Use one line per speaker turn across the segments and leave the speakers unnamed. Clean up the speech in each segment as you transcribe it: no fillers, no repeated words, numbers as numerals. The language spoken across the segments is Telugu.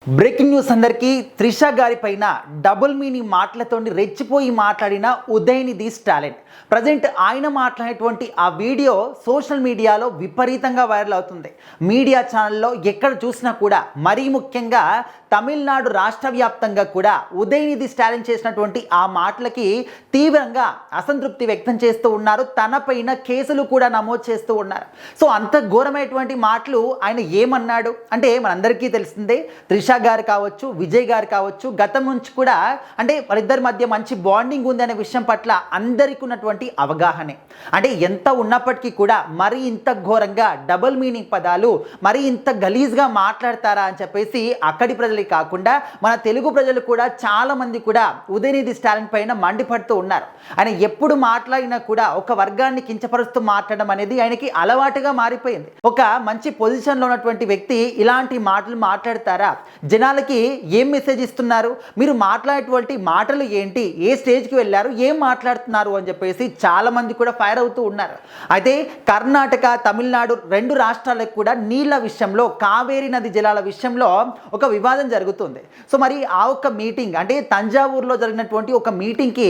బ్రేకింగ్ న్యూస్ అందరికీ. త్రిష గారి పైన డబుల్ మీనింగ్ మాటలతో రెచ్చిపోయి మాట్లాడిన ఉదయనిధి స్టాలిన్. ప్రజెంట్ ఆయన మాట్లాడేటువంటి ఆ వీడియో సోషల్ మీడియాలో విపరీతంగా వైరల్ అవుతుంది. మీడియా ఛానల్లో ఎక్కడ చూసినా కూడా, మరీ ముఖ్యంగా తమిళనాడు రాష్ట్ర వ్యాప్తంగా కూడా ఉదయనిధి స్టాలిన్ చేసినటువంటి ఆ మాటలకి తీవ్రంగా అసంతృప్తి వ్యక్తం చేస్తూ ఉన్నారు. తనపైన కేసులు కూడా నమోదు చేస్తూ ఉన్నారు. సో అంత ఘోరమైనటువంటి మాటలు ఆయన ఏమన్నాడు అంటే మనందరికీ తెలిసిందే. త్రిష గారు కావచ్చు, విజయ్ గారు కావచ్చు, గతం నుంచి కూడా అంటే వాళ్ళిద్దరి మధ్య మంచి బాండింగ్ ఉంది అనే విషయం పట్ల అందరికీ ఉన్నటువంటి అవగాహనే. అంటే ఎంత ఉన్నప్పటికీ కూడా మరి ఇంత ఘోరంగా డబుల్ మీనింగ్ పదాలు, మరి ఇంత గలీజ్గా మాట్లాడతారా అని చెప్పేసి అక్కడి ప్రజలే కాకుండా మన తెలుగు ప్రజలు కూడా చాలా మంది కూడా ఉదయనిధి స్టాలిన్ పైన మండిపడుతూ ఉన్నారు. ఆయన ఎప్పుడు మాట్లాడినా కూడా ఒక వర్గాన్ని కించపరుస్తూ మాట్లాడడం అనేది ఆయనకి అలవాటుగా మారిపోయింది. ఒక మంచి పొజిషన్లో ఉన్నటువంటి వ్యక్తి ఇలాంటి మాటలు మాట్లాడతారా? జనాలకి ఏం మెసేజ్ ఇస్తున్నారు? మీరు మాట్లాడేటువంటి మాటలు ఏంటి? ఏ స్టేజ్కి వెళ్ళారు? ఏం మాట్లాడుతున్నారు అని చెప్పేసి చాలామంది కూడా ఫైర్ అవుతూ ఉన్నారు. అయితే కర్ణాటక, తమిళనాడు రెండు రాష్ట్రాలకు కూడా నీళ్ళ విషయంలో, కావేరీ నది జలాల విషయంలో ఒక వివాదం జరుగుతుంది. సో మరి ఆ ఒక్క మీటింగ్ అంటే తంజావూరులో జరిగినటువంటి ఒక మీటింగ్కి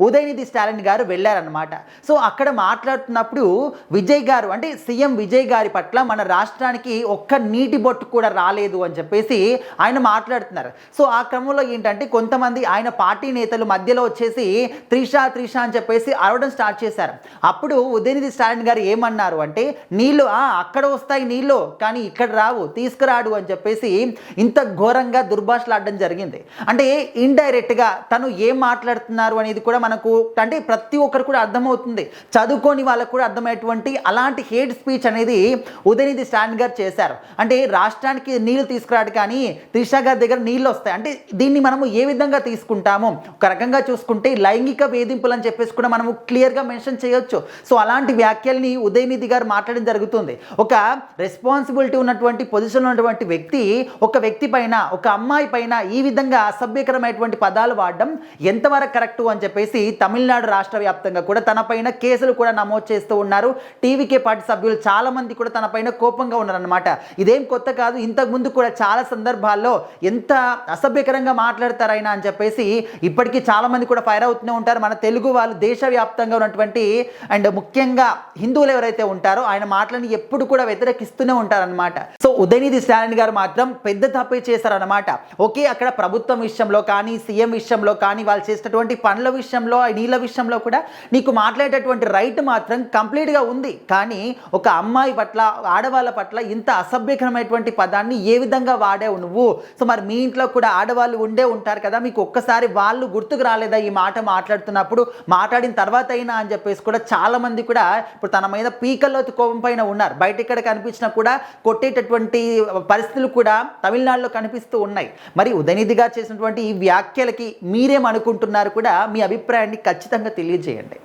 ఉదయనిధి స్టాలిన్ గారు వెళ్ళారనమాట. సో అక్కడ మాట్లాడుతున్నప్పుడు విజయ్ గారు అంటే సీఎం విజయ్ గారి పట్ల మన రాష్ట్రానికి ఒక్క నీటి బొట్టు కూడా రాలేదు అని చెప్పేసి ఆయన మాట్లాడుతున్నారు. సో ఆ క్రమంలో ఏంటంటే కొంతమంది ఆయన పార్టీ నేతలు మధ్యలో వచ్చేసి త్రిష త్రిష అని చెప్పేసి అరవడం స్టార్ట్ చేశారు. అప్పుడు ఉదయనిధి స్టాలిన్ గారు ఏమన్నారు అంటే, నీళ్ళు అక్కడ వస్తాయి నీళ్ళు, కానీ ఇక్కడ రావు, తీసుకురాడు అని చెప్పేసి ఇంత ఘోరంగా దుర్భాషలాడడం జరిగింది. అంటే ఇండైరెక్ట్గా తను ఏం మాట్లాడుతున్నారు అనేది కూడా మనకు అంటే ప్రతి ఒక్కరు కూడా అర్థమవుతుంది. చదువుకోని వాళ్ళకు కూడా అర్థమయ్యేటువంటి అలాంటి హేట్ స్పీచ్ అనేది ఉదయనిధి స్టాలిన్ గారు చేశారు. అంటే రాష్ట్రానికి నీళ్లు తీసుకురాడు కానీ త్రిష గారి దగ్గర నీళ్ళు వస్తాయి అంటే దీన్ని మనము ఏ విధంగా తీసుకుంటాము? ఒక రకంగా చూసుకుంటే లైంగిక వేధింపులు అని చెప్పేసి కూడా మనము క్లియర్గా మెన్షన్ చేయొచ్చు. సో అలాంటి వ్యాఖ్యల్ని ఉదయనిధి గారు మాట్లాడడం జరుగుతుంది. ఒక రెస్పాన్సిబిలిటీ ఉన్నటువంటి పొజిషన్ ఉన్నటువంటి వ్యక్తి ఒక వ్యక్తి పైన, ఒక అమ్మాయి పైన ఈ విధంగా అసభ్యకరమైనటువంటి పదాలు వాడడం ఎంతవరకు కరెక్టు అని చెప్పేసి తమిళనాడు రాష్ట్ర వ్యాప్తంగా కూడా తన పైన కేసులు కూడా నమోదు చేస్తూ ఉన్నారు. టీవీకే పార్టీ సభ్యులు చాలా మంది కూడా తన పైన కోపంగా ఉన్నారనమాట. ఇదేం కొత్త కాదు, ఇంతకుముందు కూడా చాలా సందర్భాల్లో ఎంత అసభ్యకరంగా మాట్లాడతారైనా అని చెప్పేసి ఇప్పటికీ చాలా మంది కూడా ఫైర్ అవుతూనే ఉంటారు. మన తెలుగు వాళ్ళు దేశవ్యాప్తంగా ఉన్నటువంటి అండ్ ముఖ్యంగా హిందువులు ఎవరైతే ఉంటారో ఆయన మాటలని ఎప్పుడు కూడా వ్యతిరేకిస్తూనే ఉంటారనమాట. సో ఉదయనిధి స్టాలిన్ గారు మాత్రం పెద్ద తప్పే చేశారనమాట. ఓకే, అక్కడ ప్రభుత్వం విషయంలో కానీ, సీఎం విషయంలో కానీ, వాళ్ళు చేసేటటువంటి పనుల విషయంలో, నీళ్ళ విషయంలో కూడా నీకు మాట్లాడేటటువంటి రైట్ మాత్రం కంప్లీట్గా ఉంది. కానీ ఒక అమ్మాయి పట్ల, ఆడవాళ్ళ పట్ల ఇంత అసభ్యకరమైనటువంటి పదాన్ని ఏ విధంగా వాడావు నువ్వు? సో మరి మీ ఇంట్లో కూడా ఆడవాళ్ళు ఉండే ఉంటారు కదా, మీకు ఒక్కసారి వాళ్ళు గుర్తుకు రాలేదా ఈ మాట మాట్లాడుతున్నప్పుడు? మాట్లాడిన తర్వాత అయినా అని చెప్పేసి కూడా చాలా మంది కూడా ఇప్పుడు తన మీద పీకల్లోతు కోపం పైన ఉన్నారు. బయట ఇక్కడ కనిపించినా కూడా కొట్టేటటువంటి పరిస్థితులు కూడా తమిళనాడులో కనిపిస్తూ ఉన్నాయి. మరి ఉదయనిధి గారు చేసినటువంటి ఈ వ్యాఖ్యలకి మీరేమనుకుంటున్నారు కూడా? మీ అభిప్రాయాన్ని ఖచ్చితంగా తెలియజేయండి.